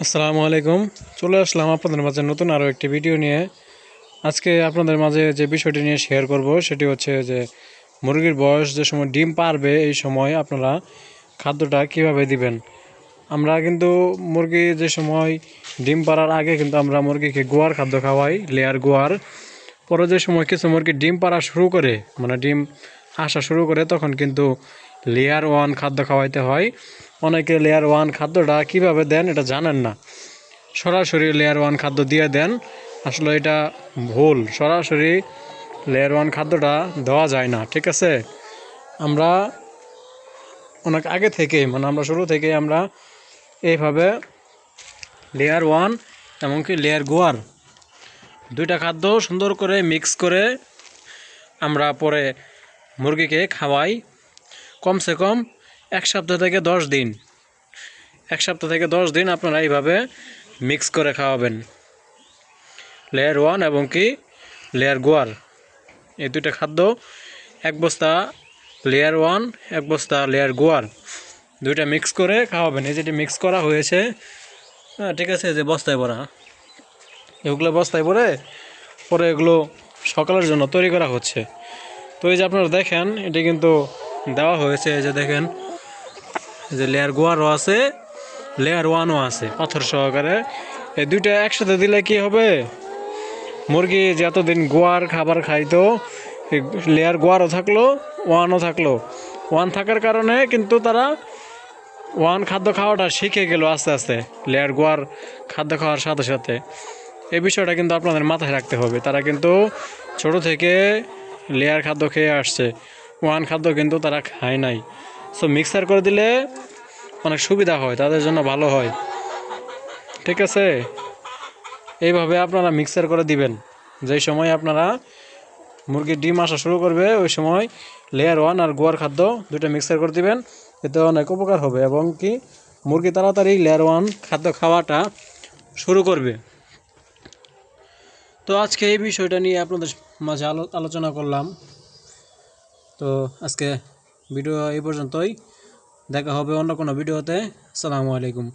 আসসালামু আলাইকুম। চলে আসলাম আপনাদের মাঝে নতুন আরও একটি ভিডিও নিয়ে। আজকে আপনাদের মাঝে যে বিষয়টি নিয়ে শেয়ার করব সেটি হচ্ছে যে মুরগির বয়স যে সময় ডিম পারবে এই সময় আপনারা খাদ্যটা কিভাবে দিবেন। আমরা কিন্তু মুরগি যে সময় ডিম পাড়ার আগে কিন্তু আমরা মুরগিকে গোয়ার খাদ্য খাওয়াই, লেয়ার গোয়ার। পরে যে সময় কিছু মুরগি ডিম পাড়া শুরু করে, মানে ডিম আসা শুরু করে, তখন কিন্তু লেয়ার ওয়ান খাদ্য খাওয়াইতে হয়। অনেকে লেয়ার ওয়ান খাদ্যটা কিভাবে দেন এটা জানেন না, সরাসরি লেয়ার ওয়ান খাদ্য দিয়ে দেন। আসলে এটা ভুল, সরাসরি লেয়ার ওয়ান খাদ্যটা দেওয়া যায় না, ঠিক আছে। আমরা অনেক আগে থেকেই, মানে আমরা শুরু থেকেই আমরা এইভাবে লেয়ার ওয়ান এমনকি লেয়ার গোয়ার দুইটা খাদ্য সুন্দর করে মিক্স করে আমরা পরে মুরগিকে খাওয়াই। কমসে কম 1 সপ্তাহ থেকে 10 দিন, 1 সপ্তাহ থেকে 10 দিন আপনারা এইভাবে মিক্স করে খাওয়াবেন। লেয়ার ওয়ান এবং কি লেয়ার গোয়ার এই দুইটা খাদ্য, 1 বস্তা লেয়ার ওয়ান, 1 বস্তা লেয়ার গোয়ার, দুইটা মিক্স করে খাওয়াবেন। এই যেটি মিক্স করা হয়েছে, হ্যাঁ ঠিক আছে, যে বস্তায় ভরা, এগুলো বস্তায় ভরে পরে এগুলো সকালের জন্য তৈরি করা হচ্ছে। তো এই যে আপনারা দেখেন, এটি কিন্তু দেওয়া হয়েছে, এই যে দেখেন, যে লেয়ার গোয়ারও আছে, লেয়ার ওয়ানও আছে পাথর সহকারে। এই দুইটা একসাথে দিলে কি হবে, মুরগি যে এতদিন গোয়ার খাবার খাইতো, লেয়ার গোয়ারও থাকলো, ওয়ানও থাকলো। ওয়ান থাকার কারণে কিন্তু তারা ওয়ান খাদ্য খাওয়াটা শিখে গেল আস্তে আস্তে, লেয়ার গোয়ার খাদ্য খাওয়ার সাথে সাথে। এই বিষয়টা কিন্তু আপনাদের মাথায় রাখতে হবে। তারা কিন্তু ছোট থেকে লেয়ার খাদ্য খেয়ে আসছে, ওয়ান খাদ্য কিন্তু তারা খায় নাই। সো মিক্সার করে দিলে অনেক সুবিধা হয়, তাদের জন্য ভালো হয়, ঠিক আছে। এইভাবে আপনারা মিক্সার করে দিবেন। যেই সময় আপনারা মুরগির ডিম আসা শুরু করবে ওই সময় লেয়ার ওয়ান আর গোয়ার খাদ্য দুইটা মিক্সার করে দিবেন। এতে অনেক উপকার হবে এবং কি মুরগি তাড়াতাড়ি লেয়ার ওয়ান খাদ্য খাওয়াটা শুরু করবে। তো আজকে এই বিষয়টা নিয়ে আপনাদের মাঝে আলোচনা করলাম। তো আজকে ভিডিও এই পর্যন্তই, দেখা হবে অন্য কোনো ভিডিওতে। আসসালামু আলাইকুম।